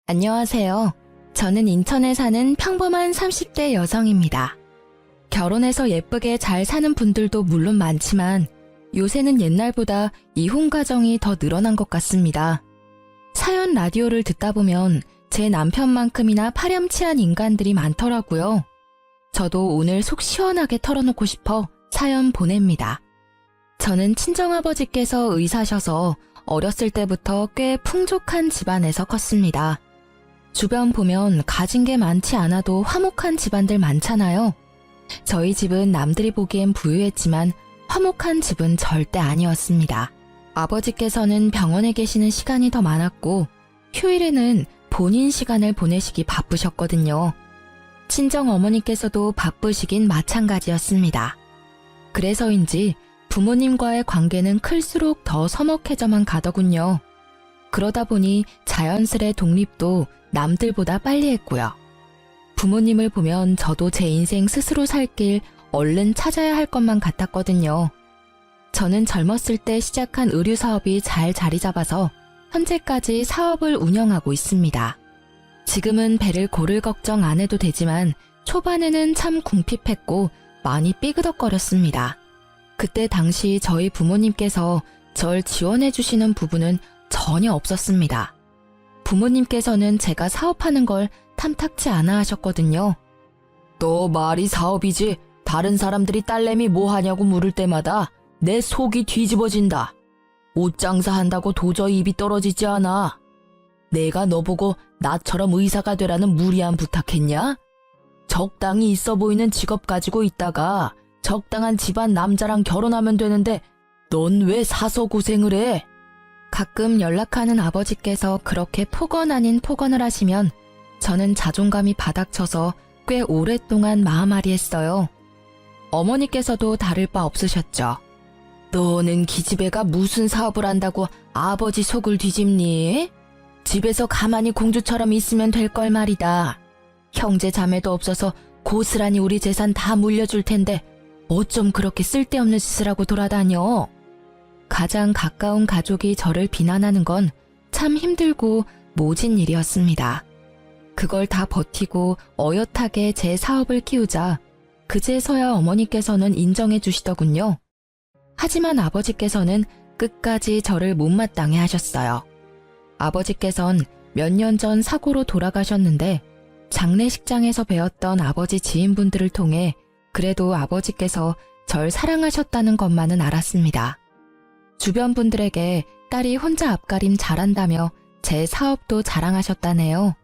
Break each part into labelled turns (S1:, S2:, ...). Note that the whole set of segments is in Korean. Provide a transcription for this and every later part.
S1: 안녕하세요. 저는 인천에 사는 평범한 30대 여성입니다. 결혼해서 예쁘게 잘 사는 분들도 물론 많지만 요새는 옛날보다 이혼 가정이 더 늘어난 것 같습니다. 사연 라디오를 듣다 보면 제 남편만큼이나 파렴치한 인간들이 많더라고요. 저도 오늘 속 시원하게 털어놓고 싶어 사연 보냅니다. 저는 친정아버지께서 의사셔서 어렸을 때부터 꽤 풍족한 집안에서 컸습니다. 주변 보면 가진 게 많지 않아도 화목한 집안들 많잖아요. 저희 집은 남들이 보기엔 부유했지만 화목한 집은 절대 아니었습니다. 아버지께서는 병원에 계시는 시간이 더 많았고 휴일에는 본인 시간을 보내시기 바쁘셨거든요. 친정 어머니께서도 바쁘시긴 마찬가지였습니다. 그래서인지 부모님과의 관계는 클수록 더 서먹해져만 가더군요. 그러다 보니 자연스레 독립도 남들보다 빨리 했고요. 부모님을 보면 저도 제 인생 스스로 살 길 얼른 찾아야 할 것만 같았거든요. 저는 젊었을 때 시작한 의류 사업이 잘 자리 잡아서 현재까지 사업을 운영하고 있습니다. 지금은 배를 고를 걱정 안 해도 되지만 초반에는 참 궁핍했고 많이 삐그덕거렸습니다. 그때 당시 저희 부모님께서 절 지원해 주시는 부분은 전혀 없었습니다. 부모님께서는 제가 사업하는 걸 탐탁치 않아 하셨거든요. 너 말이 사업이지 다른 사람들이 딸내미 뭐 하냐고 물을 때마다 내 속이 뒤집어진다. 옷 장사한다고 도저히 입이 떨어지지 않아. 내가 너 보고 나처럼 의사가 되라는 무리한 부탁했냐? 적당히 있어 보이는 직업 가지고 있다가 적당한 집안 남자랑 결혼하면 되는데 넌 왜 사서 고생을 해? 가끔 연락하는 아버지께서 그렇게 폭언 아닌 폭언을 하시면 저는 자존감이 바닥쳐서 꽤 오랫동안 마음앓이했어요. 어머니께서도 다를 바 없으셨죠. 너는 기집애가 무슨 사업을 한다고 아버지 속을 뒤집니? 집에서 가만히 공주처럼 있으면 될 걸 말이다. 형제 자매도 없어서 고스란히 우리 재산 다 물려줄 텐데 어쩜 그렇게 쓸데없는 짓을 하고 돌아다녀? 가장 가까운 가족이 저를 비난하는 건 참 힘들고 모진 일이었습니다. 그걸 다 버티고 어엿하게 제 사업을 키우자 그제서야 어머니께서는 인정해 주시더군요. 하지만 아버지께서는 끝까지 저를 못마땅해 하셨어요. 아버지께선 몇 년 전 사고로 돌아가셨는데 장례식장에서 배웠던 아버지 지인분들을 통해 그래도 아버지께서 절 사랑하셨다는 것만은 알았습니다. 주변 분들에게 딸이 혼자 앞가림 잘한다며 제 사업도 자랑하셨다네요.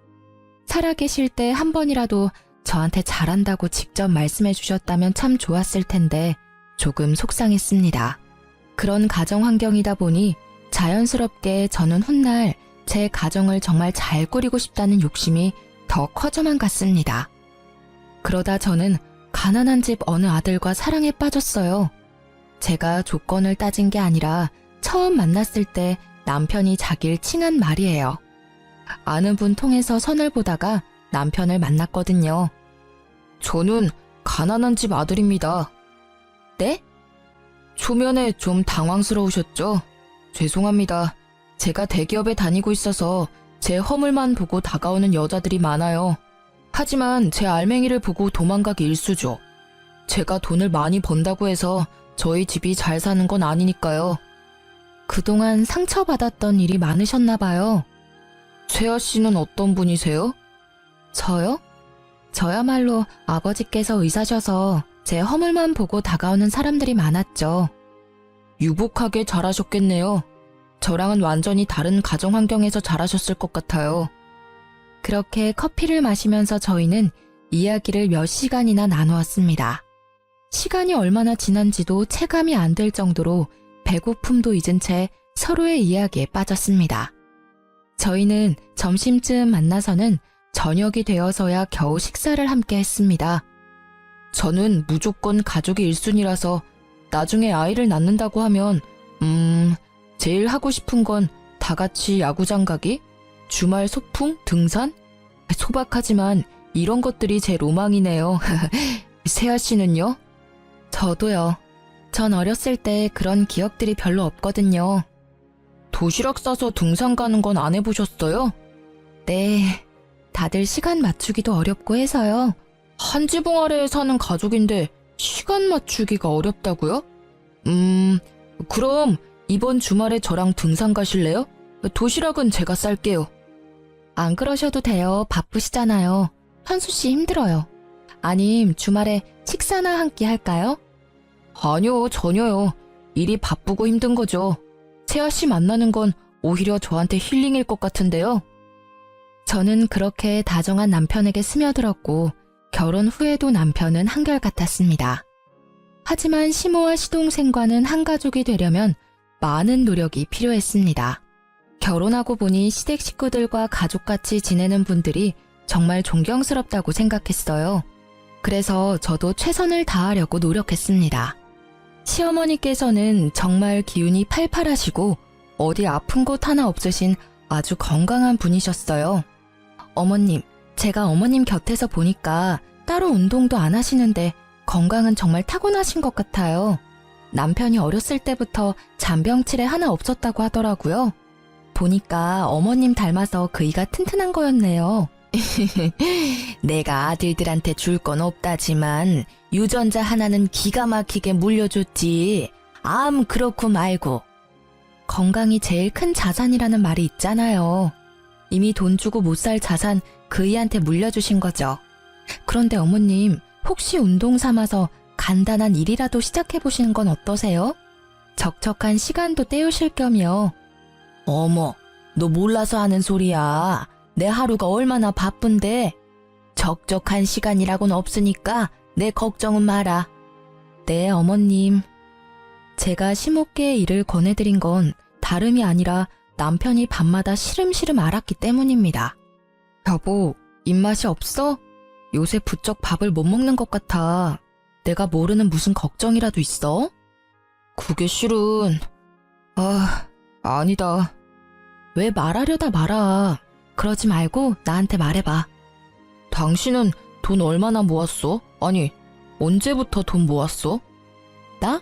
S1: 살아계실 때 한 번이라도 저한테 잘한다고 직접 말씀해 주셨다면 참 좋았을 텐데 조금 속상했습니다. 그런 가정 환경이다 보니 자연스럽게 저는 훗날 제 가정을 정말 잘 꾸리고 싶다는 욕심이 더 커져만 갔습니다. 그러다 저는 가난한 집 어느 아들과 사랑에 빠졌어요. 제가 조건을 따진 게 아니라 처음 만났을 때 남편이 자기를 칭한 말이에요. 아는 분 통해서 선을 보다가 남편을 만났거든요. 저는 가난한 집 아들입니다. 네? 초면에 좀 당황스러우셨죠? 죄송합니다. 제가 대기업에 다니고 있어서 제 허물만 보고 다가오는 여자들이 많아요. 하지만 제 알맹이를 보고 도망가기 일쑤죠. 제가 돈을 많이 번다고 해서 저희 집이 잘 사는 건 아니니까요. 그동안 상처받았던 일이 많으셨나 봐요. 세아 씨는 어떤 분이세요? 저요? 저야말로 아버지께서 의사셔서 제 허물만 보고 다가오는 사람들이 많았죠. 유복하게 자라셨겠네요. 저랑은 완전히 다른 가정 환경에서 자라셨을 것 같아요. 그렇게 커피를 마시면서 저희는 이야기를 몇 시간이나 나누었습니다. 시간이 얼마나 지난지도 체감이 안 될 정도로 배고픔도 잊은 채 서로의 이야기에 빠졌습니다. 저희는 점심쯤 만나서는 저녁이 되어서야 겨우 식사를 함께 했습니다. 저는 무조건 가족이 1순위라서 나중에 아이를 낳는다고 하면 제일 하고 싶은 건 다 같이 야구장 가기? 주말 소풍? 등산? 소박하지만 이런 것들이 제 로망이네요. 세아 씨는요? 저도요. 전 어렸을 때 그런 기억들이 별로 없거든요. 도시락 싸서 등산 가는 건 안 해보셨어요? 네, 다들 시간 맞추기도 어렵고 해서요. 한 지붕 아래에 사는 가족인데 시간 맞추기가 어렵다고요? 그럼 이번 주말에 저랑 등산 가실래요? 도시락은 제가 쌀게요. 안 그러셔도 돼요. 바쁘시잖아요. 현수 씨 힘들어요. 아님 주말에 식사나 한 끼 할까요? 아니요, 전혀요. 일이 바쁘고 힘든 거죠. 세아 씨 만나는 건 오히려 저한테 힐링일 것 같은데요. 저는 그렇게 다정한 남편에게 스며들었고 결혼 후에도 남편은 한결같았습니다. 하지만 시모와 시동생과는 한 가족이 되려면 많은 노력이 필요했습니다. 결혼하고 보니 시댁 식구들과 가족같이 지내는 분들이 정말 존경스럽다고 생각했어요. 그래서 저도 최선을 다하려고 노력했습니다. 시어머니께서는 정말 기운이 팔팔하시고 어디 아픈 곳 하나 없으신 아주 건강한 분이셨어요. 어머님, 제가 어머님 곁에서 보니까 따로 운동도 안 하시는데 건강은 정말 타고나신 것 같아요. 남편이 어렸을 때부터 잔병치레 하나 없었다고 하더라고요. 보니까 어머님 닮아서 그 이가 튼튼한 거였네요. 내가 아들들한테 줄 건 없다지만 유전자 하나는 기가 막히게 물려줬지. 암 그렇고 말고. 건강이 제일 큰 자산이라는 말이 있잖아요. 이미 돈 주고 못 살 자산 그이한테 물려주신 거죠. 그런데 어머님, 혹시 운동 삼아서 간단한 일이라도 시작해보시는 건 어떠세요? 적적한 시간도 때우실 겸이요. 어머, 너 몰라서 하는 소리야. 내 하루가 얼마나 바쁜데. 적적한 시간이라고는 없으니까 내 걱정은 마라. 네, 어머님. 제가 시모께의 일을 권해드린 건 다름이 아니라 남편이 밤마다 시름시름 앓았기 때문입니다. 여보, 입맛이 없어? 요새 부쩍 밥을 못 먹는 것 같아. 내가 모르는 무슨 걱정이라도 있어? 그게 실은... 아니다. 왜 말하려다 말아. 그러지 말고 나한테 말해봐. 당신은 돈 얼마나 모았어? 아니, 언제부터 돈 모았어? 나?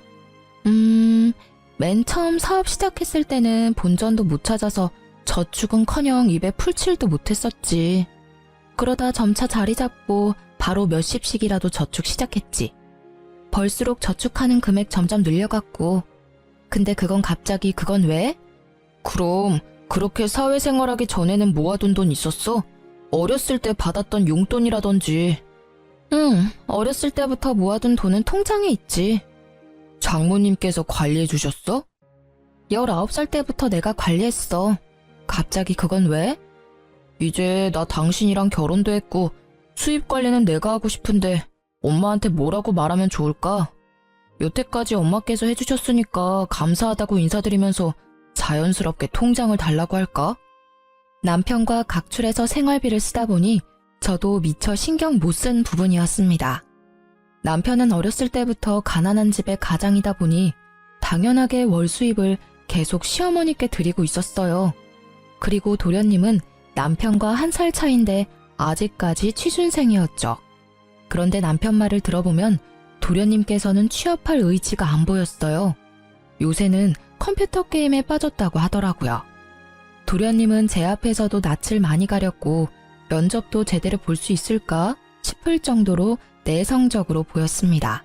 S1: 맨 처음 사업 시작했을 때는 본전도 못 찾아서 저축은커녕 입에 풀칠도 못했었지. 그러다 점차 자리 잡고 바로 몇십씩이라도 저축 시작했지. 벌수록 저축하는 금액 점점 늘려갔고. 근데 그건 왜? 그럼 그렇게 사회생활하기 전에는 모아둔 돈 있었어? 어렸을 때 받았던 용돈이라든지. 응, 어렸을 때부터 모아둔 돈은 통장에 있지. 장모님께서 관리해 주셨어? 19살 때부터 내가 관리했어. 갑자기 그건 왜? 이제 나 당신이랑 결혼도 했고 수입 관리는 내가 하고 싶은데 엄마한테 뭐라고 말하면 좋을까? 여태까지 엄마께서 해주셨으니까 감사하다고 인사드리면서 자연스럽게 통장을 달라고 할까? 남편과 각출해서 생활비를 쓰다 보니 저도 미처 신경 못 쓴 부분이었습니다. 남편은 어렸을 때부터 가난한 집의 가장이다 보니 당연하게 월 수입을 계속 시어머니께 드리고 있었어요. 그리고 도련님은 남편과 1살 차인데 아직까지 취준생이었죠. 그런데 남편 말을 들어보면 도련님께서는 취업할 의지가 안 보였어요. 요새는 컴퓨터 게임에 빠졌다고 하더라고요. 도련님은 제 앞에서도 낯을 많이 가렸고 면접도 제대로 볼 수 있을까 싶을 정도로 내성적으로 보였습니다.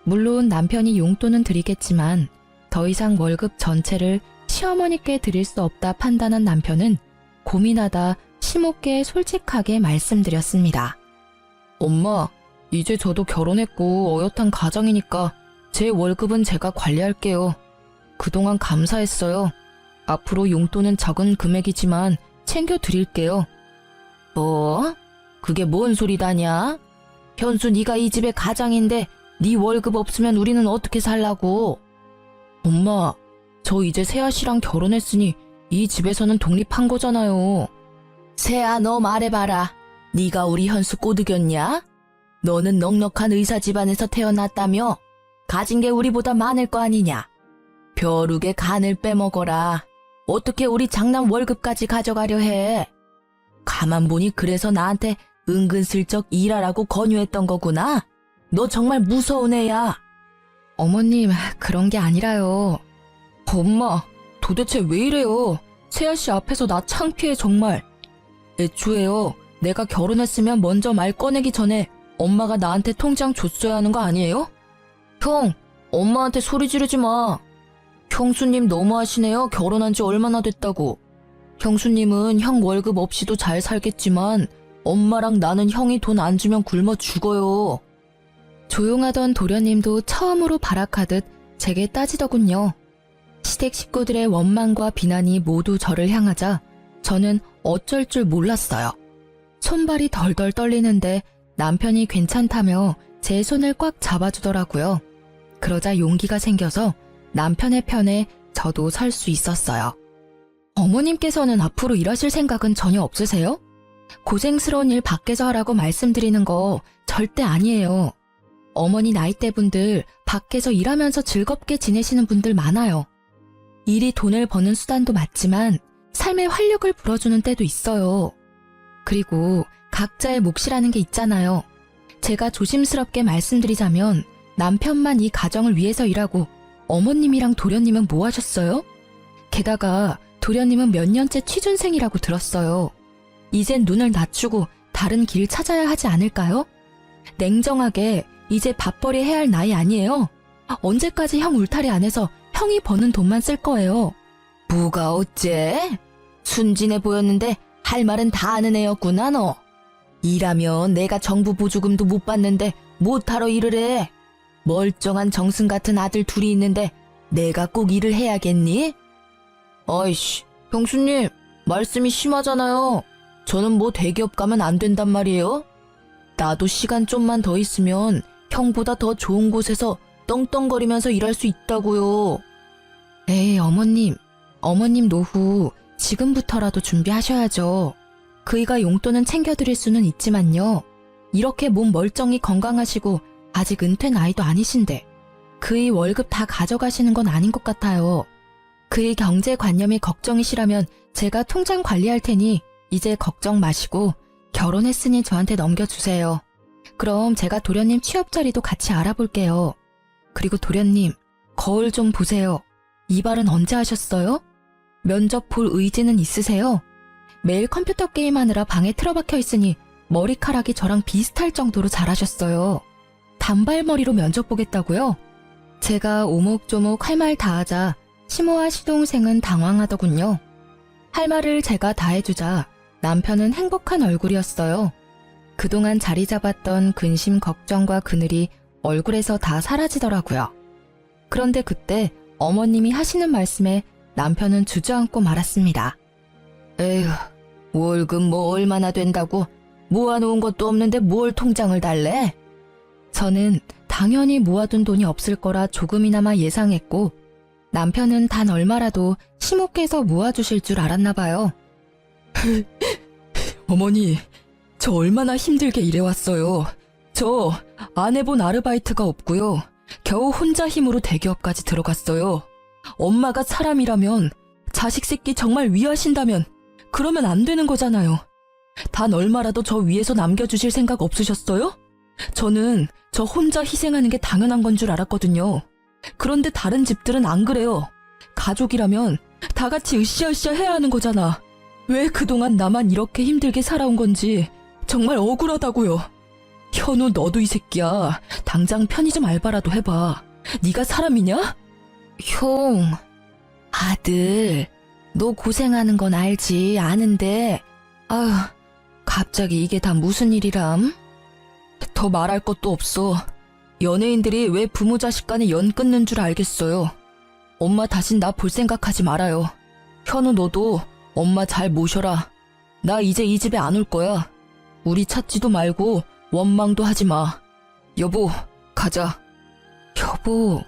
S1: 물론 남편이 용돈은 드리겠지만 더 이상 월급 전체를 시어머니께 드릴 수 없다 판단한 남편은 고민하다 시모께 솔직하게 말씀드렸습니다. 엄마, 이제 저도 결혼했고 어엿한 가정이니까 제 월급은 제가 관리할게요. 그동안 감사했어요. 앞으로 용돈은 적은 금액이지만 챙겨드릴게요. 뭐? 그게 뭔 소리다냐? 현수 네가 이 집의 가장인데 네 월급 없으면 우리는 어떻게 살라고? 엄마, 저 이제 세아 씨랑 결혼했으니 이 집에서는 독립한 거잖아요. 세아, 너 말해봐라. 네가 우리 현수 꼬드겼냐? 너는 넉넉한 의사 집안에서 태어났다며? 가진 게 우리보다 많을 거 아니냐? 벼룩의 간을 빼먹어라. 어떻게 우리 장남 월급까지 가져가려 해? 가만 보니 그래서 나한테 은근슬쩍 일하라고 권유했던 거구나? 너 정말 무서운 애야. 어머님, 그런 게 아니라요. 엄마, 도대체 왜 이래요? 세아 씨 앞에서 나 창피해 정말. 애초에요. 내가 결혼했으면 먼저 말 꺼내기 전에 엄마가 나한테 통장 줬어야 하는 거 아니에요? 형, 엄마한테 소리 지르지 마. 형수님 너무하시네요. 결혼한 지 얼마나 됐다고. 형수님은 형 월급 없이도 잘 살겠지만 엄마랑 나는 형이 돈 안 주면 굶어 죽어요. 조용하던 도련님도 처음으로 발악하듯 제게 따지더군요. 시댁 식구들의 원망과 비난이 모두 저를 향하자 저는 어쩔 줄 몰랐어요. 손발이 덜덜 떨리는데 남편이 괜찮다며 제 손을 꽉 잡아주더라고요. 그러자 용기가 생겨서 남편의 편에 저도 설 수 있었어요. 어머님께서는 앞으로 일하실 생각은 전혀 없으세요? 고생스러운 일 밖에서 하라고 말씀드리는 거 절대 아니에요. 어머니 나이대 분들 밖에서 일하면서 즐겁게 지내시는 분들 많아요. 일이 돈을 버는 수단도 맞지만 삶의 활력을 불어주는 때도 있어요. 그리고 각자의 몫이라는 게 있잖아요. 제가 조심스럽게 말씀드리자면 남편만 이 가정을 위해서 일하고 어머님이랑 도련님은 뭐 하셨어요? 게다가 도련님은 몇 년째 취준생이라고 들었어요. 이젠 눈을 낮추고 다른 길 찾아야 하지 않을까요? 냉정하게 이제 밥벌이 해야 할 나이 아니에요? 언제까지 형 울타리 안에서 형이 버는 돈만 쓸 거예요? 뭐가 어째? 순진해 보였는데 할 말은 다 아는 애였구나 너. 일하면 내가 정부 보조금도 못 받는데 못하러 일을 해. 멀쩡한 정승 같은 아들 둘이 있는데 내가 꼭 일을 해야겠니? 아이씨, 형수님 말씀이 심하잖아요. 저는 뭐 대기업 가면 안 된단 말이에요? 나도 시간 좀만 더 있으면 형보다 더 좋은 곳에서 떵떵거리면서 일할 수 있다고요. 에이 어머님 노후 지금부터라도 준비하셔야죠. 그이가 용돈은 챙겨드릴 수는 있지만요. 이렇게 몸 멀쩡히 건강하시고 아직 은퇴 나이도 아니신데 그이 월급 다 가져가시는 건 아닌 것 같아요. 그의 경제관념이 걱정이시라면 제가 통장 관리할 테니 이제 걱정 마시고 결혼했으니 저한테 넘겨주세요. 그럼 제가 도련님 취업 자리도 같이 알아볼게요. 그리고 도련님, 거울 좀 보세요. 이발은 언제 하셨어요? 면접 볼 의지는 있으세요? 매일 컴퓨터 게임하느라 방에 틀어박혀 있으니 머리카락이 저랑 비슷할 정도로 잘하셨어요. 단발머리로 면접 보겠다고요? 제가 오목조목 할 말 다 하자 시모와 시동생은 당황하더군요. 할 말을 제가 다 해주자 남편은 행복한 얼굴이었어요. 그동안 자리 잡았던 근심 걱정과 그늘이 얼굴에서 다 사라지더라고요. 그런데 그때 어머님이 하시는 말씀에 남편은 주저앉고 말았습니다. 에휴, 월급 뭐 얼마나 된다고 모아놓은 것도 없는데 뭘 통장을 달래? 저는 당연히 모아둔 돈이 없을 거라 조금이나마 예상했고 남편은 단 얼마라도 시모께서 모아주실 줄 알았나 봐요. 어머니, 저 얼마나 힘들게 일해왔어요. 저 안 해본 아르바이트가 없고요. 겨우 혼자 힘으로 대기업까지 들어갔어요. 엄마가 사람이라면 자식 새끼 정말 위하신다면 그러면 안 되는 거잖아요. 단 얼마라도 저 위에서 남겨주실 생각 없으셨어요? 저는 저 혼자 희생하는 게 당연한 건 줄 알았거든요. 그런데 다른 집들은 안 그래요. 가족이라면 다 같이 으쌰으쌰 해야 하는 거잖아. 왜 그동안 나만 이렇게 힘들게 살아온 건지 정말 억울하다고요. 현우, 너도 이 새끼야. 당장 편의점 알바라도 해봐. 네가 사람이냐? 형, 아들, 너 고생하는 건 알지, 아는데 아휴, 갑자기 이게 다 무슨 일이람? 더 말할 것도 없어. 연예인들이 왜 부모 자식 간에 연 끊는 줄 알겠어요. 엄마 다신 나 볼 생각하지 말아요. 현우, 너도 엄마 잘 모셔라. 나 이제 이 집에 안 올 거야. 우리 찾지도 말고 원망도 하지 마. 여보, 가자. 여보.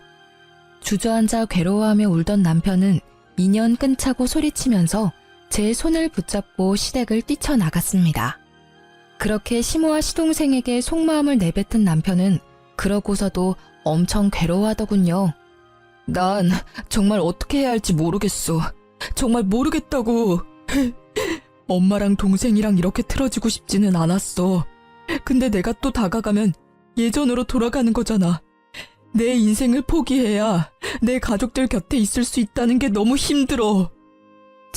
S1: 주저앉아 괴로워하며 울던 남편은 인연 끈차고 소리치면서 제 손을 붙잡고 시댁을 뛰쳐나갔습니다. 그렇게 시모와 시동생에게 속마음을 내뱉은 남편은 그러고서도 엄청 괴로워하더군요. 난 정말 어떻게 해야 할지 모르겠어. 정말 모르겠다고. 엄마랑 동생이랑 이렇게 틀어지고 싶지는 않았어. 근데 내가 또 다가가면 예전으로 돌아가는 거잖아. 내 인생을 포기해야 내 가족들 곁에 있을 수 있다는 게 너무 힘들어.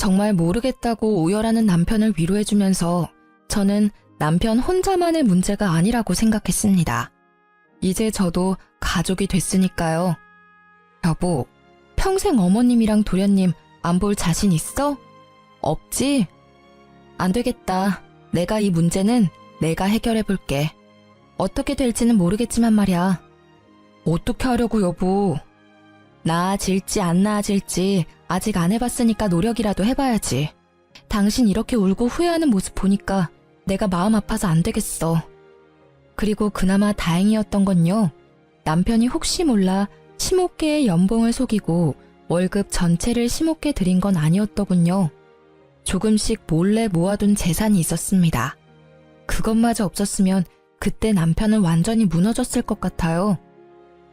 S1: 정말 모르겠다고 오열하는 남편을 위로해주면서 저는 남편 혼자만의 문제가 아니라고 생각했습니다. 이제 저도 가족이 됐으니까요. 여보, 평생 어머님이랑 도련님 안 볼 자신 있어? 없지? 안 되겠다. 내가 이 문제는 내가 해결해 볼게. 어떻게 될지는 모르겠지만 말이야. 어떻게 하려고 여보? 나아질지 안 나아질지 아직 안 해봤으니까 노력이라도 해봐야지. 당신 이렇게 울고 후회하는 모습 보니까 내가 마음 아파서 안 되겠어. 그리고 그나마 다행이었던 건요. 남편이 혹시 몰라 심호께의 연봉을 속이고 월급 전체를 심호께 드린 건 아니었더군요. 조금씩 몰래 모아둔 재산이 있었습니다. 그것마저 없었으면 그때 남편은 완전히 무너졌을 것 같아요.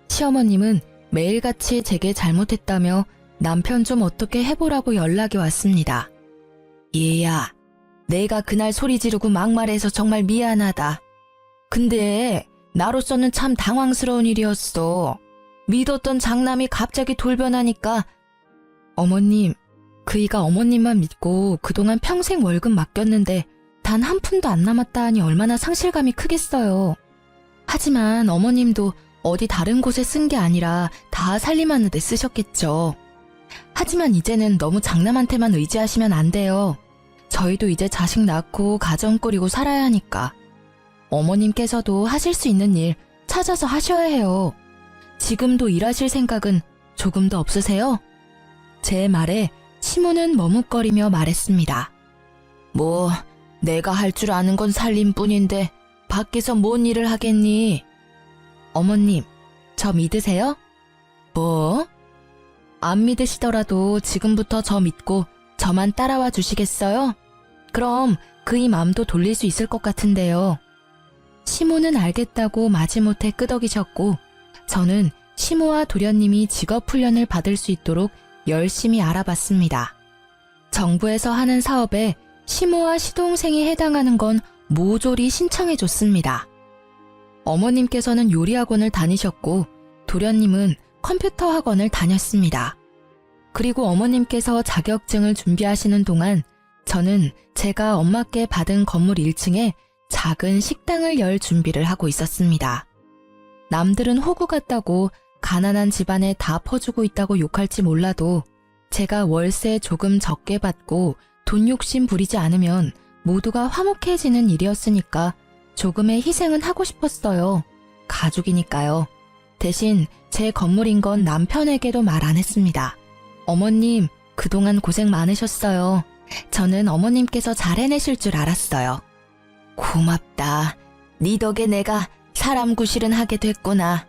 S1: 시어머님은 매일같이 제게 잘못했다며 남편 좀 어떻게 해보라고 연락이 왔습니다. 얘야, 내가 그날 소리 지르고 막말해서 정말 미안하다. 근데 나로서는 참 당황스러운 일이었어. 믿었던 장남이 갑자기 돌변하니까. 어머님, 그이가 어머님만 믿고 그동안 평생 월급 맡겼는데 단 한 푼도 안 남았다 하니 얼마나 상실감이 크겠어요. 하지만 어머님도 어디 다른 곳에 쓴 게 아니라 다 살림하는 데 쓰셨겠죠. 하지만 이제는 너무 장남한테만 의지하시면 안 돼요. 저희도 이제 자식 낳고 가정 꾸리고 살아야 하니까. 어머님께서도 하실 수 있는 일 찾아서 하셔야 해요. 지금도 일하실 생각은 조금도 없으세요? 제 말에 시모는 머뭇거리며 말했습니다. 뭐 내가 할 줄 아는 건 살림뿐인데 밖에서 뭔 일을 하겠니? 어머님, 저 믿으세요? 뭐? 안 믿으시더라도 지금부터 저 믿고 저만 따라와 주시겠어요? 그럼 그이 맘도 돌릴 수 있을 것 같은데요. 시모는 알겠다고 마지못해 끄덕이셨고 저는 시모와 도련님이 직업훈련을 받을 수 있도록 열심히 알아봤습니다. 정부에서 하는 사업에 시모와 시동생이 해당하는 건 모조리 신청해줬습니다. 어머님께서는 요리학원을 다니셨고 도련님은 컴퓨터 학원을 다녔습니다. 그리고 어머님께서 자격증을 준비하시는 동안 저는 제가 엄마께 받은 건물 1층에 작은 식당을 열 준비를 하고 있었습니다. 남들은 호구 같다고 가난한 집안에 다 퍼주고 있다고 욕할지 몰라도 제가 월세 조금 적게 받고 돈 욕심 부리지 않으면 모두가 화목해지는 일이었으니까 조금의 희생은 하고 싶었어요. 가족이니까요. 대신 제 건물인 건 남편에게도 말 안 했습니다. 어머님, 그동안 고생 많으셨어요. 저는 어머님께서 잘 해내실 줄 알았어요. 고맙다. 네 덕에 내가 사람 구실은 하게 됐구나.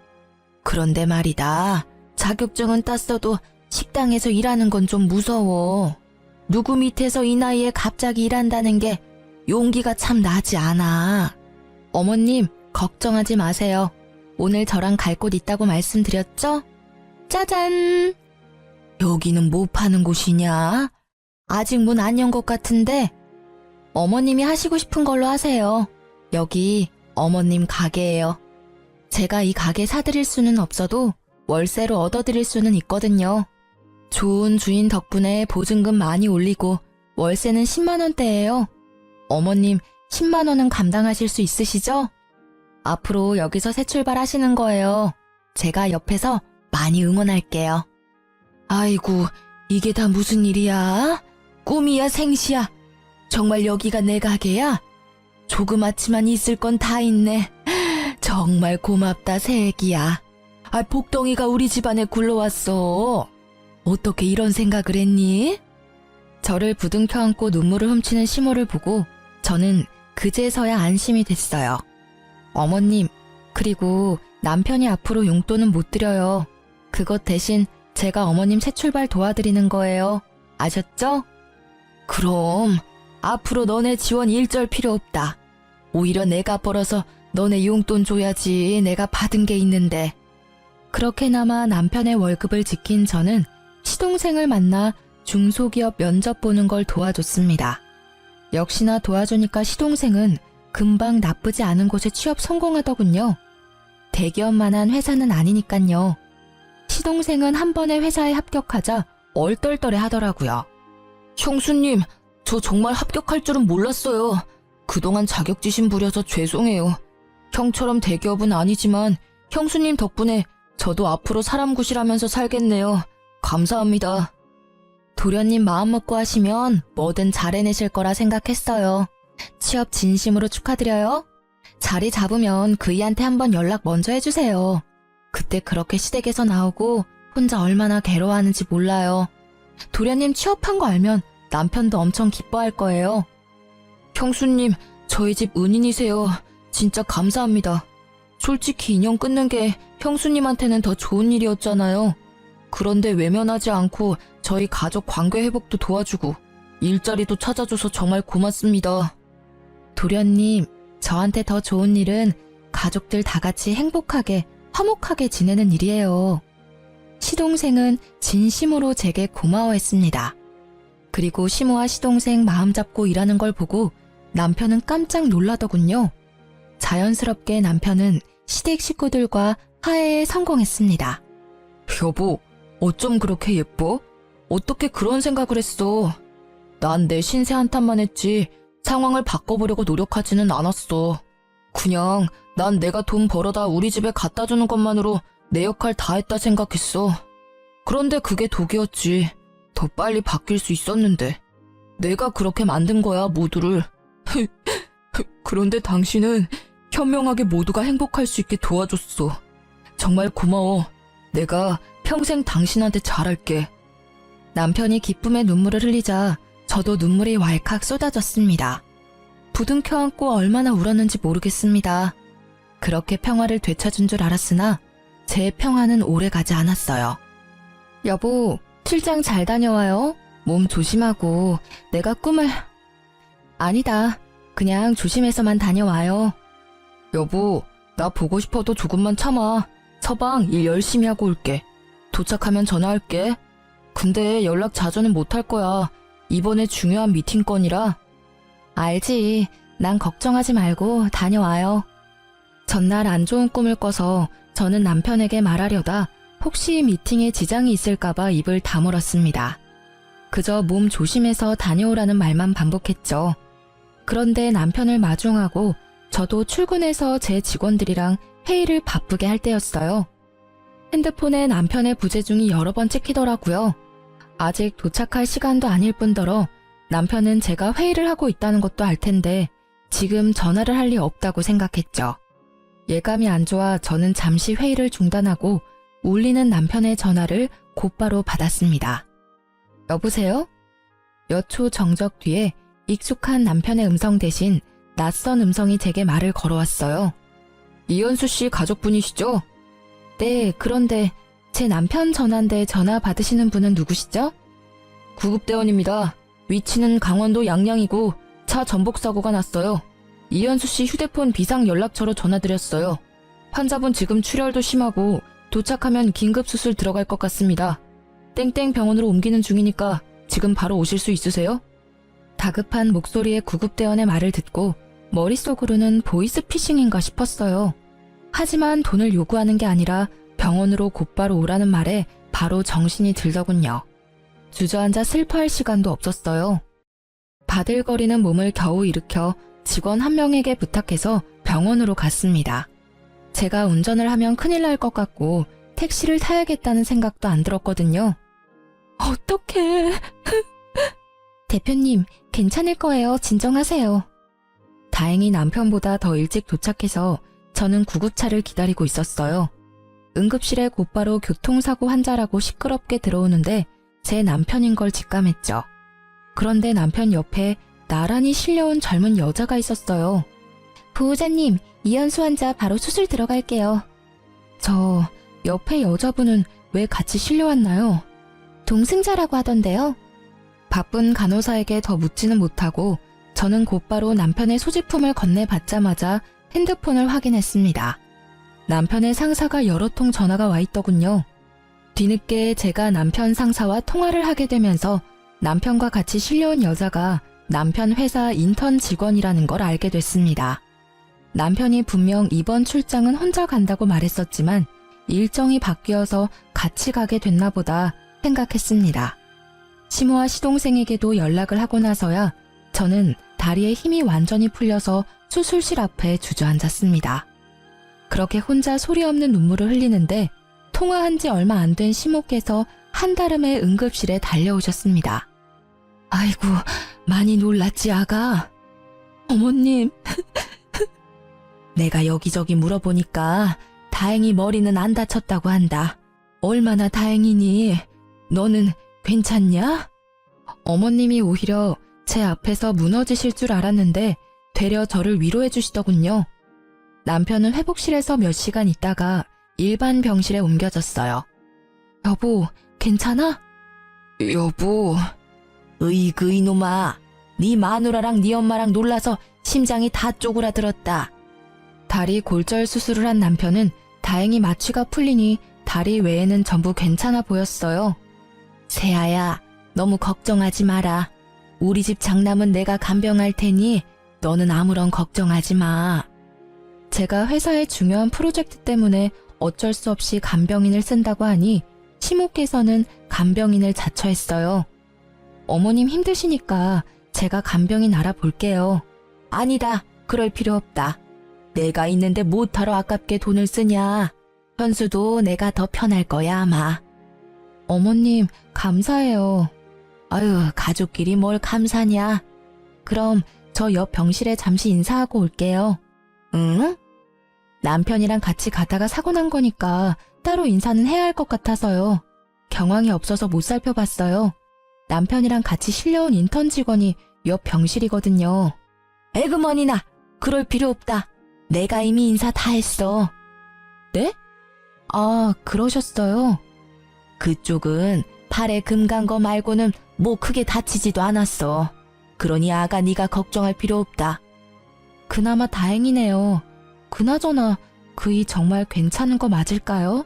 S1: 그런데 말이다. 자격증은 땄어도 식당에서 일하는 건 좀 무서워. 누구 밑에서 이 나이에 갑자기 일한다는 게 용기가 참 나지 않아. 어머님, 걱정하지 마세요. 오늘 저랑 갈 곳 있다고 말씀드렸죠? 짜잔! 여기는 뭐 파는 곳이냐? 아직 문 안 연 것 같은데? 어머님이 하시고 싶은 걸로 하세요. 여기 어머님 가게예요. 제가 이 가게 사드릴 수는 없어도 월세로 얻어드릴 수는 있거든요. 좋은 주인 덕분에 보증금 많이 올리고 월세는 10만 원대예요. 어머님 10만 원은 감당하실 수 있으시죠? 앞으로 여기서 새 출발하시는 거예요. 제가 옆에서 많이 응원할게요. 아이고, 이게 다 무슨 일이야? 꿈이야 생시야? 정말 여기가 내 가게야? 조그맣지만 있을 건 다 있네. 정말 고맙다 새애기야. 복덩이가 우리 집안에 굴러왔어. 어떻게 이런 생각을 했니? 저를 부둥켜 안고 눈물을 훔치는 시모를 보고 저는 그제서야 안심이 됐어요. 어머님, 그리고 남편이 앞으로 용돈은 못 드려요. 그것 대신 제가 어머님 새 출발 도와드리는 거예요. 아셨죠? 그럼 앞으로 너네 지원 일절 필요 없다. 오히려 내가 벌어서 너네 용돈 줘야지. 내가 받은 게 있는데. 그렇게나마 남편의 월급을 지킨 저는 시동생을 만나 중소기업 면접 보는 걸 도와줬습니다. 역시나 도와주니까 시동생은 금방 나쁘지 않은 곳에 취업 성공하더군요. 대기업만한 회사는 아니니깐요. 시동생은 한 번에 회사에 합격하자 얼떨떨해 하더라고요. 형수님, 저 정말 합격할 줄은 몰랐어요. 그동안 자격지심 부려서 죄송해요. 형처럼 대기업은 아니지만 형수님 덕분에 저도 앞으로 사람 구실하면서 살겠네요. 감사합니다. 도련님 마음 먹고 하시면 뭐든 잘 해내실 거라 생각했어요. 취업 진심으로 축하드려요. 자리 잡으면 그이한테 한번 연락 먼저 해주세요. 그때 그렇게 시댁에서 나오고 혼자 얼마나 괴로워하는지 몰라요. 도련님 취업한 거 알면 남편도 엄청 기뻐할 거예요. 형수님, 저희 집 은인이세요. 진짜 감사합니다. 솔직히 인연 끊는 게 형수님한테는 더 좋은 일이었잖아요. 그런데 외면하지 않고 저희 가족 관계 회복도 도와주고 일자리도 찾아줘서 정말 고맙습니다. 도련님, 저한테 더 좋은 일은 가족들 다 같이 행복하게, 화목하게 지내는 일이에요. 시동생은 진심으로 제게 고마워했습니다. 그리고 시모와 시동생 마음 잡고 일하는 걸 보고 남편은 깜짝 놀라더군요. 자연스럽게 남편은 시댁 식구들과 화해에 성공했습니다. 여보, 어쩜 그렇게 예뻐? 어떻게 그런 생각을 했어? 난 내 신세 한탄만 했지 상황을 바꿔보려고 노력하지는 않았어. 그냥 난 내가 돈 벌어다 우리 집에 갖다 주는 것만으로 내 역할 다 했다 생각했어. 그런데 그게 독이었지. 더 빨리 바뀔 수 있었는데. 내가 그렇게 만든 거야, 모두를. 그런데 당신은 현명하게 모두가 행복할 수 있게 도와줬어. 정말 고마워. 내가 평생 당신한테 잘할게. 남편이 기쁨의 눈물을 흘리자 저도 눈물이 왈칵 쏟아졌습니다. 부둥켜 안고 얼마나 울었는지 모르겠습니다. 그렇게 평화를 되찾은 줄 알았으나 제 평화는 오래가지 않았어요. 여보, 출장 잘 다녀와요. 몸 조심하고 내가 꿈을... 아니다. 그냥 조심해서만 다녀와요. 여보, 나 보고 싶어도 조금만 참아. 서방 일 열심히 하고 올게. 도착하면 전화할게. 근데 연락 자주는 못할 거야. 이번에 중요한 미팅 건이라. 알지. 난 걱정하지 말고 다녀와요. 전날 안 좋은 꿈을 꿔서 저는 남편에게 말하려다 혹시 미팅에 지장이 있을까봐 입을 다물었습니다. 그저 몸 조심해서 다녀오라는 말만 반복했죠. 그런데 남편을 마중하고 저도 출근해서 제 직원들이랑 회의를 바쁘게 할 때였어요. 핸드폰에 남편의 부재중이 여러 번 찍히더라고요. 아직 도착할 시간도 아닐 뿐더러 남편은 제가 회의를 하고 있다는 것도 알 텐데 지금 전화를 할 리 없다고 생각했죠. 예감이 안 좋아 저는 잠시 회의를 중단하고 울리는 남편의 전화를 곧바로 받았습니다. 여보세요? 몇 초 정적 뒤에 익숙한 남편의 음성 대신 낯선 음성이 제게 말을 걸어왔어요. 이현수 씨 가족분이시죠? 네, 그런데 제 남편 전화인데 전화 받으시는 분은 누구시죠? 구급대원입니다. 위치는 강원도 양양이고 차 전복 사고가 났어요. 이현수 씨 휴대폰 비상 연락처로 전화드렸어요. 환자분 지금 출혈도 심하고 도착하면 긴급수술 들어갈 것 같습니다. 땡땡 병원으로 옮기는 중이니까 지금 바로 오실 수 있으세요? 다급한 목소리의 구급대원의 말을 듣고 머릿속으로는 보이스피싱인가 싶었어요. 하지만 돈을 요구하는 게 아니라 병원으로 곧바로 오라는 말에 바로 정신이 들더군요. 주저앉아 슬퍼할 시간도 없었어요. 바들거리는 몸을 겨우 일으켜 직원 한 명에게 부탁해서 병원으로 갔습니다. 제가 운전을 하면 큰일 날 것 같고 택시를 타야겠다는 생각도 안 들었거든요. 어떡해. 대표님, 괜찮을 거예요. 진정하세요. 다행히 남편보다 더 일찍 도착해서 저는 구급차를 기다리고 있었어요. 응급실에 곧바로 교통사고 환자라고 시끄럽게 들어오는데 제 남편인 걸 직감했죠. 그런데 남편 옆에 나란히 실려온 젊은 여자가 있었어요. 보호자님, 이현수 환자 바로 수술 들어갈게요. 저 옆에 여자분은 왜 같이 실려왔나요? 동승자라고 하던데요. 바쁜 간호사에게 더 묻지는 못하고 저는 곧바로 남편의 소지품을 건네받자마자 핸드폰을 확인했습니다. 남편의 상사가 여러 통 전화가 와 있더군요. 뒤늦게 제가 남편 상사와 통화를 하게 되면서 남편과 같이 실려온 여자가 남편 회사 인턴 직원이라는 걸 알게 됐습니다. 남편이 분명 이번 출장은 혼자 간다고 말했었지만 일정이 바뀌어서 같이 가게 됐나 보다 생각했습니다. 시모와 시동생에게도 연락을 하고 나서야 저는 다리에 힘이 완전히 풀려서 수술실 앞에 주저앉았습니다. 그렇게 혼자 소리 없는 눈물을 흘리는데 통화한 지 얼마 안 된 시모께서 한달음에 응급실에 달려오셨습니다. 아이고, 많이 놀랐지, 아가? 어머님. 내가 여기저기 물어보니까 다행히 머리는 안 다쳤다고 한다. 얼마나 다행이니? 너는 괜찮냐? 어머님이 오히려 제 앞에서 무너지실 줄 알았는데 되려 저를 위로해 주시더군요. 남편은 회복실에서 몇 시간 있다가 일반 병실에 옮겨졌어요. 여보, 괜찮아? 여보. 으이그 이놈아. 네 마누라랑 네 엄마랑 놀라서 심장이 다 쪼그라들었다. 다리 골절 수술을 한 남편은 다행히 마취가 풀리니 다리 외에는 전부 괜찮아 보였어요. 세아야, 너무 걱정하지 마라. 우리 집 장남은 내가 간병할 테니 너는 아무런 걱정하지 마. 제가 회사의 중요한 프로젝트 때문에 어쩔 수 없이 간병인을 쓴다고 하니 시모께서는 간병인을 자처했어요. 어머님 힘드시니까 제가 간병인 알아볼게요. 아니다, 그럴 필요 없다. 내가 있는데 못하러 아깝게 돈을 쓰냐. 현수도 내가 더 편할 거야 아마. 어머님 감사해요. 아유, 가족끼리 뭘 감사냐. 그럼 저 옆 병실에 잠시 인사하고 올게요. 응? 남편이랑 같이 가다가 사고 난 거니까 따로 인사는 해야 할 것 같아서요. 경황이 없어서 못 살펴봤어요. 남편이랑 같이 실려온 인턴 직원이 옆 병실이거든요. 에그머니나, 그럴 필요 없다. 내가 이미 인사 다 했어. 네? 아, 그러셨어요? 그쪽은 팔에 금 간 거 말고는 뭐 크게 다치지도 않았어. 그러니 아가 네가 걱정할 필요 없다. 그나마 다행이네요. 그나저나 그이 정말 괜찮은 거 맞을까요?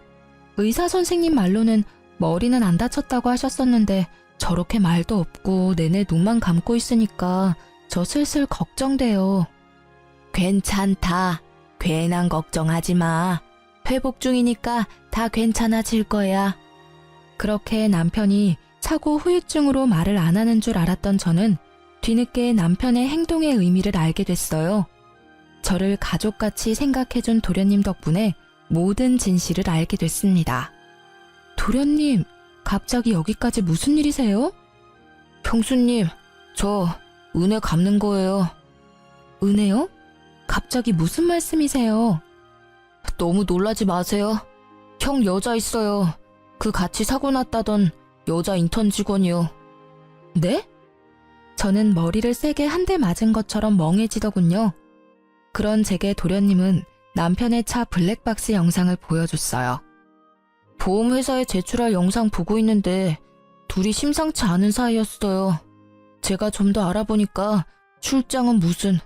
S1: 의사 선생님 말로는 머리는 안 다쳤다고 하셨었는데 저렇게 말도 없고 내내 눈만 감고 있으니까 저 슬슬 걱정돼요. 괜찮다. 괜한 걱정하지 마. 회복 중이니까 다 괜찮아질 거야. 그렇게 남편이 사고 후유증으로 말을 안 하는 줄 알았던 저는 뒤늦게 남편의 행동의 의미를 알게 됐어요. 저를 가족같이 생각해준 도련님 덕분에 모든 진실을 알게 됐습니다. 도련님, 갑자기 여기까지 무슨 일이세요? 형수님, 저 은혜 갚는 거예요. 은혜요? 갑자기 무슨 말씀이세요? 너무 놀라지 마세요. 형 여자 있어요. 그 같이 사고 났다던 여자 인턴 직원이요. 네? 저는 머리를 세게 한 대 맞은 것처럼 멍해지더군요. 그런 제게 도련님은 남편의 차 블랙박스 영상을 보여줬어요. 보험회사에 제출할 영상 보고 있는데 둘이 심상치 않은 사이였어요. 제가 좀 더 알아보니까 출장은 무슨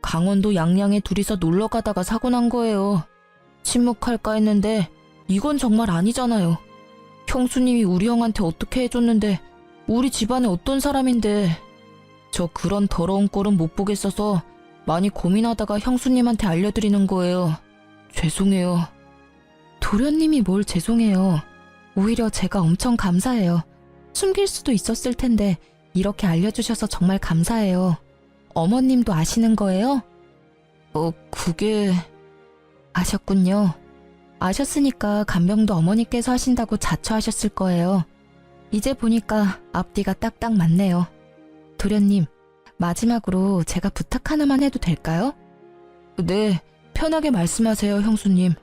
S1: 강원도 양양에 둘이서 놀러 가다가 사고 난 거예요. 침묵할까 했는데 이건 정말 아니잖아요. 형수님이 우리 형한테 어떻게 해줬는데 우리 집안에 어떤 사람인데. 저 그런 더러운 꼴은 못 보겠어서 많이 고민하다가 형수님한테 알려드리는 거예요. 죄송해요. 도련님이 뭘 죄송해요. 오히려 제가 엄청 감사해요. 숨길 수도 있었을 텐데 이렇게 알려주셔서 정말 감사해요. 어머님도 아시는 거예요? 그게... 아셨군요. 아셨으니까 간병도 어머니께서 하신다고 자처하셨을 거예요. 이제 보니까 앞뒤가 딱딱 맞네요. 도련님, 마지막으로 제가 부탁 하나만 해도 될까요? 네, 편하게 말씀하세요, 형수님.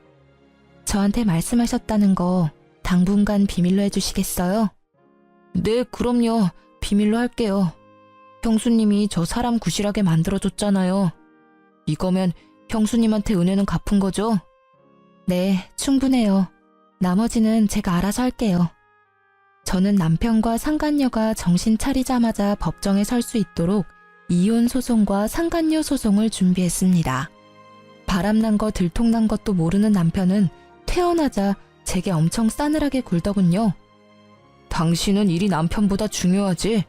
S1: 저한테 말씀하셨다는 거 당분간 비밀로 해주시겠어요? 네, 그럼요. 비밀로 할게요. 형수님이 저 사람 구실하게 만들어줬잖아요. 이거면 형수님한테 은혜는 갚은 거죠? 네, 충분해요. 나머지는 제가 알아서 할게요. 저는 남편과 상간녀가 정신 차리자마자 법정에 설 수 있도록 이혼 소송과 상간녀 소송을 준비했습니다. 바람난 거 들통난 것도 모르는 남편은 태어나자 제게 엄청 싸늘하게 굴더군요. 당신은 일이 남편보다 중요하지?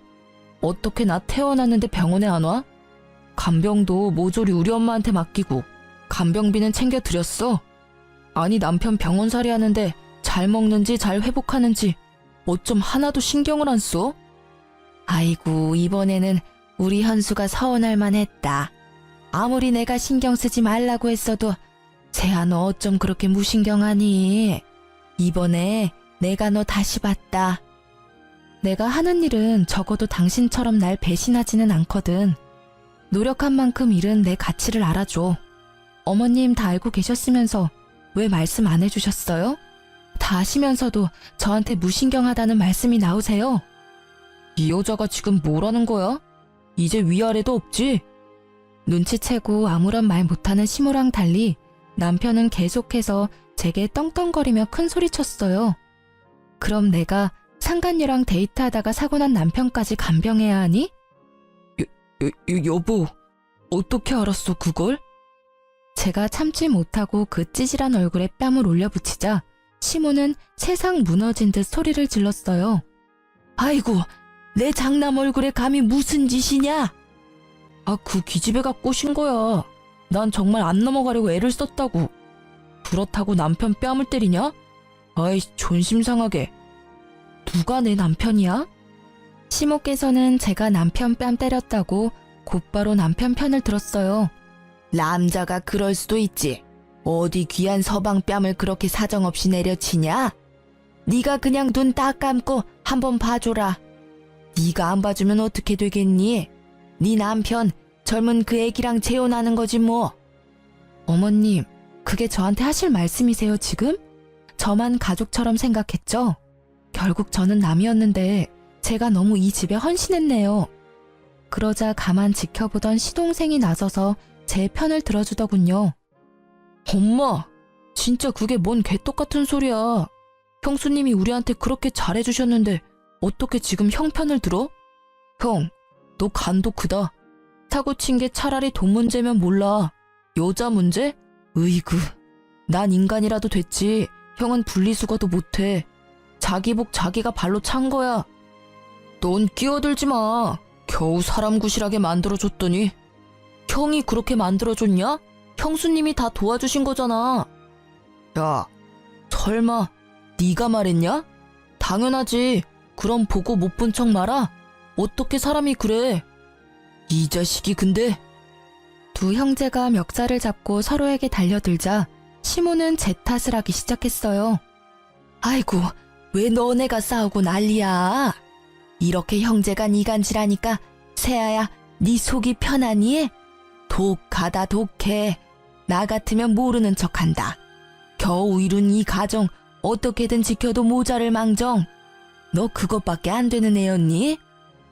S1: 어떻게 나 태어났는데 병원에 안 와? 간병도 모조리 우리 엄마한테 맡기고 간병비는 챙겨드렸어. 아니 남편 병원살이 하는데 잘 먹는지 잘 회복하는지 어쩜 하나도 신경을 안 써? 아이고, 이번에는 우리 현수가 서운할 만했다. 아무리 내가 신경 쓰지 말라고 했어도 세아 너 어쩜 그렇게 무신경하니? 이번에 내가 너 다시 봤다. 내가 하는 일은 적어도 당신처럼 날 배신하지는 않거든. 노력한 만큼 일은 내 가치를 알아줘. 어머님 다 알고 계셨으면서 왜 말씀 안 해주셨어요? 다 아시면서도 저한테 무신경하다는 말씀이 나오세요? 이 여자가 지금 뭐라는 거야? 이제 위아래도 없지? 눈치채고 아무런 말 못하는 시모랑 달리 남편은 계속해서 제게 떵떵거리며 큰 소리쳤어요. 그럼 내가 상간녀랑 데이트하다가 사고난 남편까지 간병해야 하니? 여보, 어떻게 알았어 그걸? 제가 참지 못하고 그 찌질한 얼굴에 뺨을 올려붙이자 시모는 세상 무너진 듯 소리를 질렀어요. 아이고, 내 장남 얼굴에 감히 무슨 짓이냐? 아, 그 기집애가 꼬신 거야. 난 정말 안 넘어가려고 애를 썼다고. 그렇다고 남편 뺨을 때리냐? 아이, 존심상하게. 누가 내 남편이야? 시모께서는 제가 남편 뺨 때렸다고 곧바로 남편 편을 들었어요. 남자가 그럴 수도 있지. 어디 귀한 서방 뺨을 그렇게 사정없이 내려치냐? 네가 그냥 눈 딱 감고 한번 봐줘라. 네가 안 봐주면 어떻게 되겠니? 네 남편 젊은 그 애기랑 재혼하는 거지 뭐. 어머님, 그게 저한테 하실 말씀이세요 지금? 저만 가족처럼 생각했죠? 결국 저는 남이었는데 제가 너무 이 집에 헌신했네요. 그러자 가만 지켜보던 시동생이 나서서 제 편을 들어주더군요. 엄마, 진짜 그게 뭔 개떡같은 소리야. 형수님이 우리한테 그렇게 잘해주셨는데 어떻게 지금 형 편을 들어? 형, 너 간도 크다. 사고 친 게 차라리 돈 문제면 몰라. 여자 문제? 으이구, 난 인간이라도 됐지. 형은 분리수거도 못해. 자기 복 자기가 발로 찬 거야. 넌 끼어들지 마. 겨우 사람 구실하게 만들어줬더니. 형이 그렇게 만들어줬냐? 형수님이 다 도와주신 거잖아. 야, 설마 네가 말했냐? 당연하지. 그럼 보고 못 본 척 말아? 어떻게 사람이 그래? 이 자식이 근데. 두 형제가 멱살을 잡고 서로에게 달려들자 시모는 제 탓을 하기 시작했어요. 아이고, 왜 너네가 싸우고 난리야? 이렇게 형제가 이간질하니까 세아야, 네 속이 편하니? 독하다 독해. 나 같으면 모르는 척한다. 겨우 이룬 이 가정 어떻게든 지켜도 모자를 망정. 너 그것밖에 안 되는 애였니?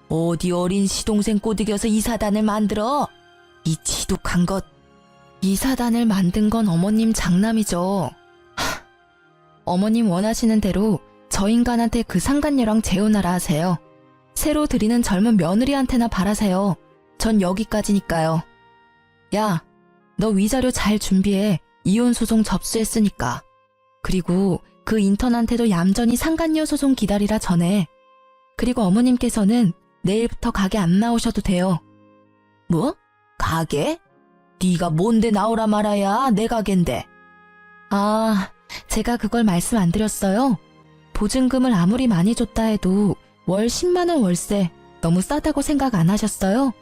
S1: 어디 어린 시동생 꼬드겨서 이 사단을 만들어? 이 지독한 것. 이 사단을 만든 건 어머님 장남이죠. 어머님 원하시는 대로 저 인간한테 그 상간녀랑 재혼하라 하세요. 새로 들이는 젊은 며느리한테나 바라세요. 전 여기까지니까요. 야, 너 위자료 잘 준비해. 이혼 소송 접수했으니까. 그리고 그 인턴한테도 얌전히 상간녀 소송 기다리라 전해. 그리고 어머님께서는 내일부터 가게 안 나오셔도 돼요. 뭐? 가게? 네가 뭔데 나오라 말아야 내 가게인데. 아, 제가 그걸 말씀 안 드렸어요. 보증금을 아무리 많이 줬다 해도 월 10만 원 월세 너무 싸다고 생각 안 하셨어요?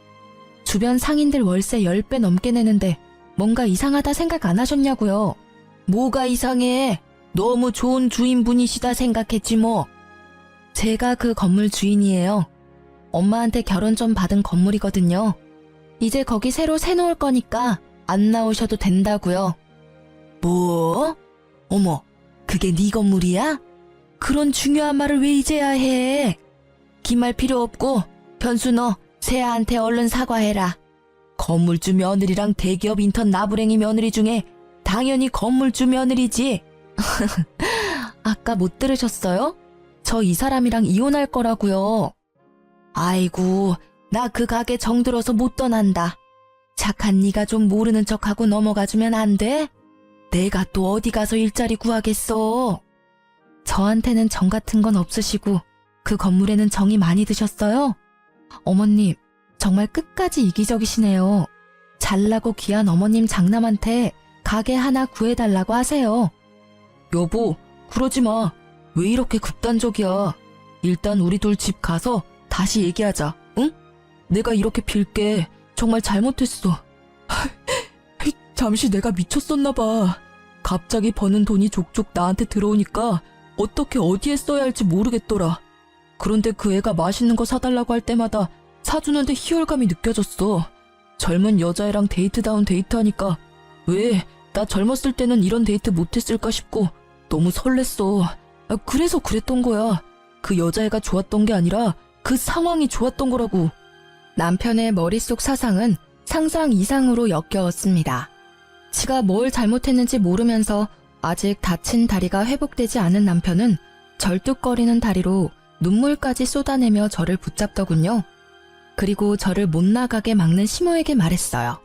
S1: 주변 상인들 월세 10배 넘게 내는데 뭔가 이상하다 생각 안 하셨냐고요. 뭐가 이상해? 너무 좋은 주인분이시다 생각했지 뭐. 제가 그 건물 주인이에요. 엄마한테 결혼 좀 받은 건물이거든요. 이제 거기 새로 새놓을 거니까 안 나오셔도 된다고요. 뭐? 어머, 그게 네 건물이야? 그런 중요한 말을 왜 이제야 해? 기말 필요 없고 현수 너 세아한테 얼른 사과해라. 건물주 며느리랑 대기업 인턴 나부랭이 며느리 중에 당연히 건물주 며느리지. 아까 못 들으셨어요? 저 이 사람이랑 이혼할 거라고요. 아이고, 나 그 가게 정들어서 못 떠난다. 착한 네가 좀 모르는 척하고 넘어가주면 안 돼? 내가 또 어디 가서 일자리 구하겠어. 저한테는 정 같은 건 없으시고 그 건물에는 정이 많이 드셨어요? 어머님, 정말 끝까지 이기적이시네요. 잘나고 귀한 어머님 장남한테 가게 하나 구해달라고 하세요. 여보, 그러지 마. 왜 이렇게 극단적이야. 일단 우리 둘 집 가서 다시 얘기하자, 응? 내가 이렇게 빌게. 정말 잘못했어. 잠시 내가 미쳤었나봐. 갑자기 버는 돈이 족족 나한테 들어오니까 어떻게 어디에 써야 할지 모르겠더라. 그런데 그 애가 맛있는 거 사달라고 할 때마다 사주는데 희열감이 느껴졌어. 젊은 여자애랑 데이트다운 데이트하니까 왜 나 젊었을 때는 이런 데이트 못했을까 싶고 너무 설렜어. 그래서 그랬던 거야. 그 여자애가 좋았던 게 아니라 그 상황이 좋았던 거라고. 남편의 머릿속 사상은 상상 이상으로 역겨웠습니다. 지가 뭘 잘못했는지 모르면서 아직 다친 다리가 회복되지 않은 남편은 절뚝거리는 다리로 눈물까지 쏟아내며 저를 붙잡더군요. 그리고 저를 못 나가게 막는 시모에게 말했어요.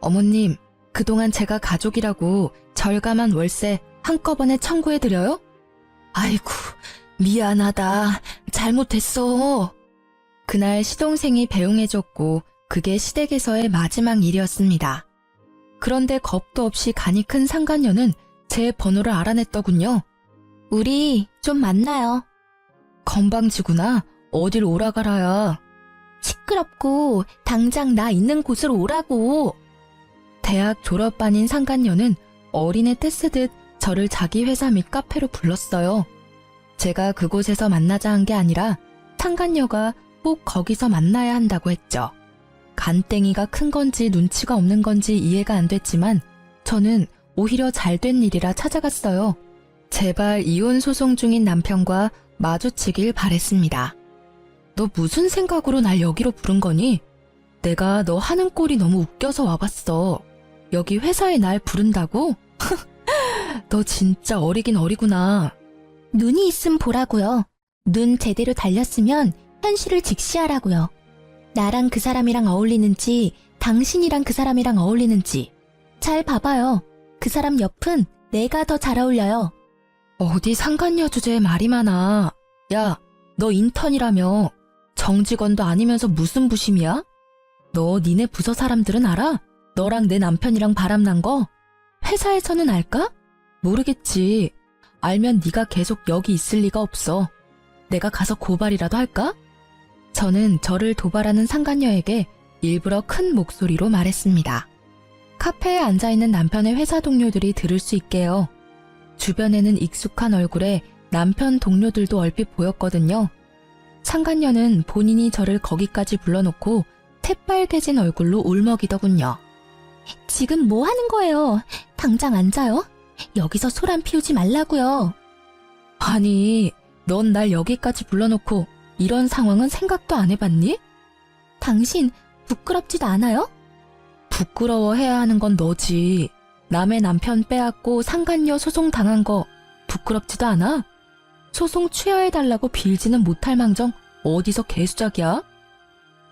S1: 어머님, 그동안 제가 가족이라고 절감한 월세 한꺼번에 청구해드려요? 아이고, 미안하다. 잘못했어. 그날 시동생이 배웅해줬고 그게 시댁에서의 마지막 일이었습니다. 그런데 겁도 없이 간이 큰 상간녀는 제 번호를 알아냈더군요. 우리 좀 만나요. 건방지구나. 어딜 오라가라야. 시끄럽고 당장 나 있는 곳으로 오라고. 대학 졸업반인 상간녀는 어린애 떼쓰듯 저를 자기 회사 및 카페로 불렀어요. 제가 그곳에서 만나자 한 게 아니라 상간녀가 꼭 거기서 만나야 한다고 했죠. 간땡이가 큰 건지 눈치가 없는 건지 이해가 안 됐지만 저는 오히려 잘된 일이라 찾아갔어요. 제발 이혼 소송 중인 남편과 마주치길 바랬습니다. 너 무슨 생각으로 날 여기로 부른 거니? 내가 너 하는 꼴이 너무 웃겨서 와봤어. 여기 회사에 날 부른다고? 너 진짜 어리긴 어리구나. 눈이 있음 보라고요. 눈 제대로 달렸으면 현실을 직시하라고요. 나랑 그 사람이랑 어울리는지 당신이랑 그 사람이랑 어울리는지 잘 봐봐요. 그 사람 옆은 내가 더 잘 어울려요. 어디 상간녀 주제에 말이 많아. 야, 너 인턴이라며. 정직원도 아니면서 무슨 부심이야? 너 니네 부서 사람들은 알아? 너랑 내 남편이랑 바람난 거? 회사에서는 알까? 모르겠지. 알면 네가 계속 여기 있을 리가 없어. 내가 가서 고발이라도 할까? 저는 저를 도발하는 상간녀에게 일부러 큰 목소리로 말했습니다. 카페에 앉아있는 남편의 회사 동료들이 들을 수 있게요. 주변에는 익숙한 얼굴에 남편 동료들도 얼핏 보였거든요. 상간녀는 본인이 저를 거기까지 불러놓고 새빨개진 얼굴로 울먹이더군요. 지금 뭐 하는 거예요? 당장 앉아요. 여기서 소란 피우지 말라고요. 아니, 넌 날 여기까지 불러놓고 이런 상황은 생각도 안 해봤니? 당신 부끄럽지도 않아요? 부끄러워해야 하는 건 너지. 남의 남편 빼앗고 상간녀 소송 당한 거 부끄럽지도 않아? 소송 취하해달라고 빌지는 못할 망정 어디서 개수작이야?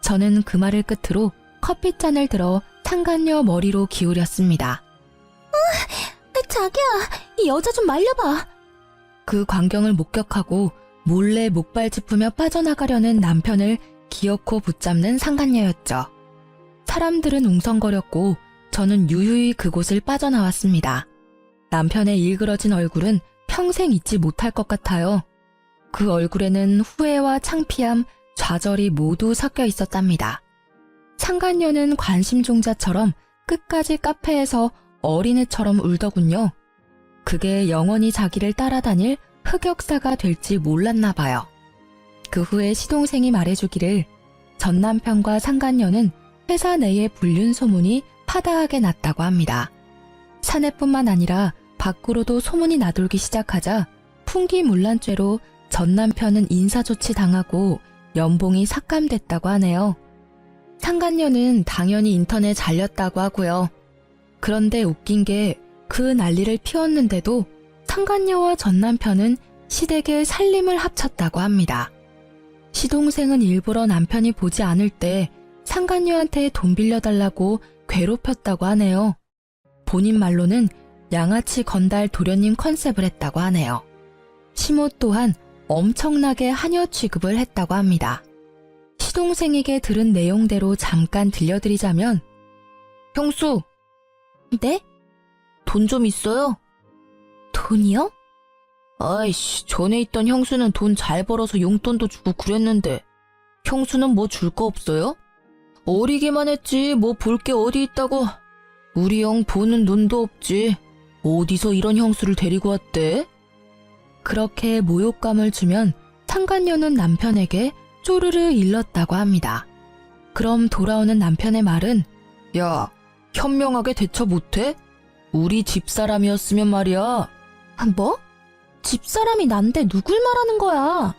S1: 저는 그 말을 끝으로 커피잔을 들어 상간녀 머리로 기울였습니다. 자기야, 이 여자 좀 말려봐. 그 광경을 목격하고 몰래 목발 짚으며 빠져나가려는 남편을 기어코 붙잡는 상간녀였죠. 사람들은 웅성거렸고 저는 유유히 그곳을 빠져나왔습니다. 남편의 일그러진 얼굴은 평생 잊지 못할 것 같아요. 그 얼굴에는 후회와 창피함, 좌절이 모두 섞여 있었답니다. 상간녀는 관심종자처럼 끝까지 카페에서 어린애처럼 울더군요. 그게 영원히 자기를 따라다닐 흑역사가 될지 몰랐나 봐요. 그 후에 시동생이 말해주기를 전 남편과 상간녀는 회사 내에 불륜 소문이 파다하게 났다고 합니다. 사내뿐만 아니라 밖으로도 소문이 나돌기 시작하자 풍기문란죄로 전 남편은 인사조치 당하고 연봉이 삭감됐다고 하네요. 상간녀는 당연히 인턴에 잘렸다고 하고요. 그런데 웃긴 게 그 난리를 피웠는데도 상간녀와 전 남편은 시댁의 살림을 합쳤다고 합니다. 시동생은 일부러 남편이 보지 않을 때 상간녀한테 돈 빌려달라고 괴롭혔다고 하네요. 본인 말로는 양아치 건달 도련님 컨셉을 했다고 하네요. 시모 또한 엄청나게 하녀 취급을 했다고 합니다. 시동생에게 들은 내용대로 잠깐 들려드리자면, 형수! 네? 돈 좀 있어요? 돈이요? 아이씨, 전에 있던 형수는 돈 잘 벌어서 용돈도 주고 그랬는데 형수는 뭐 줄 거 없어요? 어리기만 했지 뭐 볼 게 어디 있다고. 우리 형 보는 눈도 없지. 어디서 이런 형수를 데리고 왔대? 그렇게 모욕감을 주면 상간녀는 남편에게 쪼르르 일렀다고 합니다. 그럼 돌아오는 남편의 말은 야, 현명하게 대처 못해? 우리 집사람이었으면 말이야. 뭐? 집사람이 난데 누굴 말하는 거야?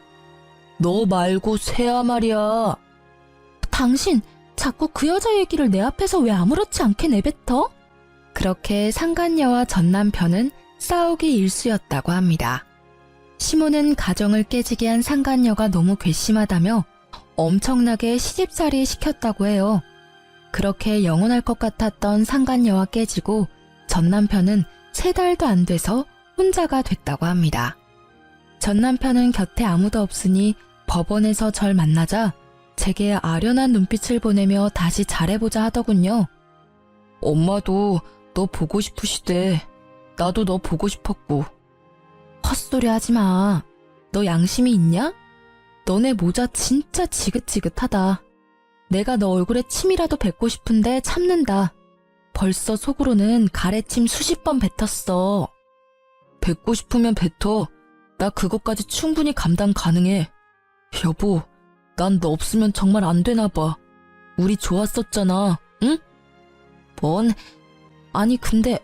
S1: 너 말고 새야 말이야. 당신 자꾸 그 여자 얘기를 내 앞에서 왜 아무렇지 않게 내뱉어? 그렇게 상간녀와 전 남편은 싸우기 일쑤였다고 합니다. 시모는 가정을 깨지게 한 상간녀가 너무 괘씸하다며 엄청나게 시집살이 시켰다고 해요. 그렇게 영원할 것 같았던 상간녀와 깨지고 전 남편은 3달도 안 돼서 혼자가 됐다고 합니다. 전 남편은 곁에 아무도 없으니 법원에서 절 만나자 제게 아련한 눈빛을 보내며 다시 잘해보자 하더군요. 엄마도 너 보고 싶으시대. 나도 너 보고 싶었고. 헛소리 하지 마. 너 양심이 있냐? 너네 모자 진짜 지긋지긋하다. 내가 너 얼굴에 침이라도 뱉고 싶은데 참는다. 벌써 속으로는 가래침 수십 번 뱉었어. 뱉고 싶으면 뱉어. 나 그것까지 충분히 감당 가능해. 여보, 난 너 없으면 정말 안 되나 봐. 우리 좋았었잖아, 응? 뭔? 아니 근데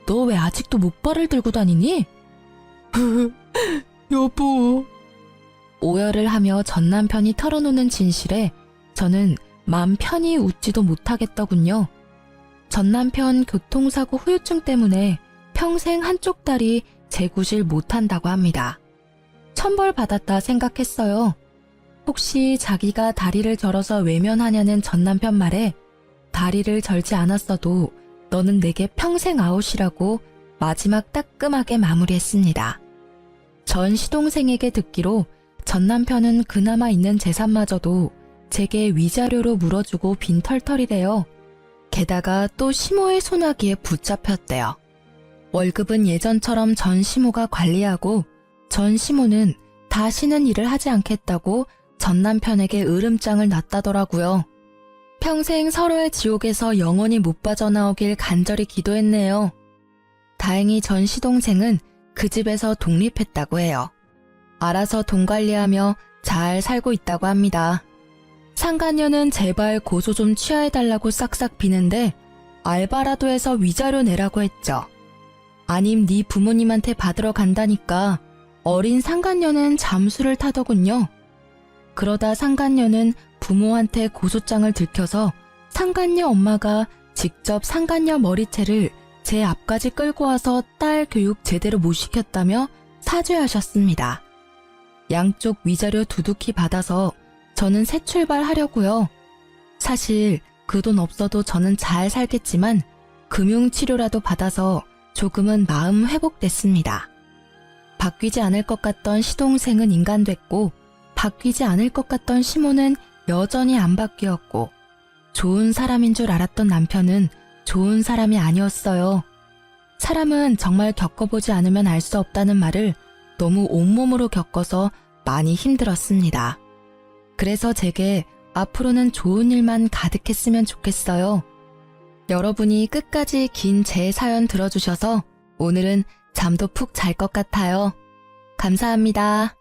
S1: 너 왜 아직도 목발을 들고 다니니? 여보. 오열을 하며 전 남편이 털어놓는 진실에 저는 맘 편히 웃지도 못하겠더군요. 전 남편 교통사고 후유증 때문에 평생 한쪽 다리 재구실 못한다고 합니다. 천벌받았다 생각했어요. 혹시 자기가 다리를 절어서 외면하냐는 전 남편 말에 다리를 절지 않았어도 너는 내게 평생 아웃이라고 마지막 따끔하게 마무리했습니다. 전 시동생에게 듣기로 전 남편은 그나마 있는 재산마저도 제게 위자료로 물어주고 빈털털이래요. 게다가 또 시모의 소나기에 붙잡혔대요. 월급은 예전처럼 전 시모가 관리하고 전 시모는 다시는 일을 하지 않겠다고 전 남편에게 으름장을 놨다더라고요. 평생 서로의 지옥에서 영원히 못 빠져나오길 간절히 기도했네요. 다행히 전 시동생은 그 집에서 독립했다고 해요. 알아서 돈 관리하며 잘 살고 있다고 합니다. 상간녀는 제발 고소 좀 취하해달라고 싹싹 비는데 알바라도 해서 위자료 내라고 했죠. 아님 네 부모님한테 받으러 간다니까 어린 상간녀는 잠수를 타더군요. 그러다 상간녀는 부모한테 고소장을 들켜서 상간녀 엄마가 직접 상간녀 머리채를 제 앞까지 끌고 와서 딸 교육 제대로 못 시켰다며 사죄하셨습니다. 양쪽 위자료 두둑히 받아서 저는 새 출발하려고요. 사실 그 돈 없어도 저는 잘 살겠지만 금융치료라도 받아서 조금은 마음 회복됐습니다. 바뀌지 않을 것 같던 시동생은 인간됐고 바뀌지 않을 것 같던 시모는 여전히 안 바뀌었고 좋은 사람인 줄 알았던 남편은 좋은 사람이 아니었어요. 사람은 정말 겪어보지 않으면 알 수 없다는 말을 너무 온몸으로 겪어서 많이 힘들었습니다. 그래서 제게 앞으로는 좋은 일만 가득했으면 좋겠어요. 여러분이 끝까지 긴 제 사연 들어주셔서 오늘은 잠도 푹 잘 것 같아요. 감사합니다.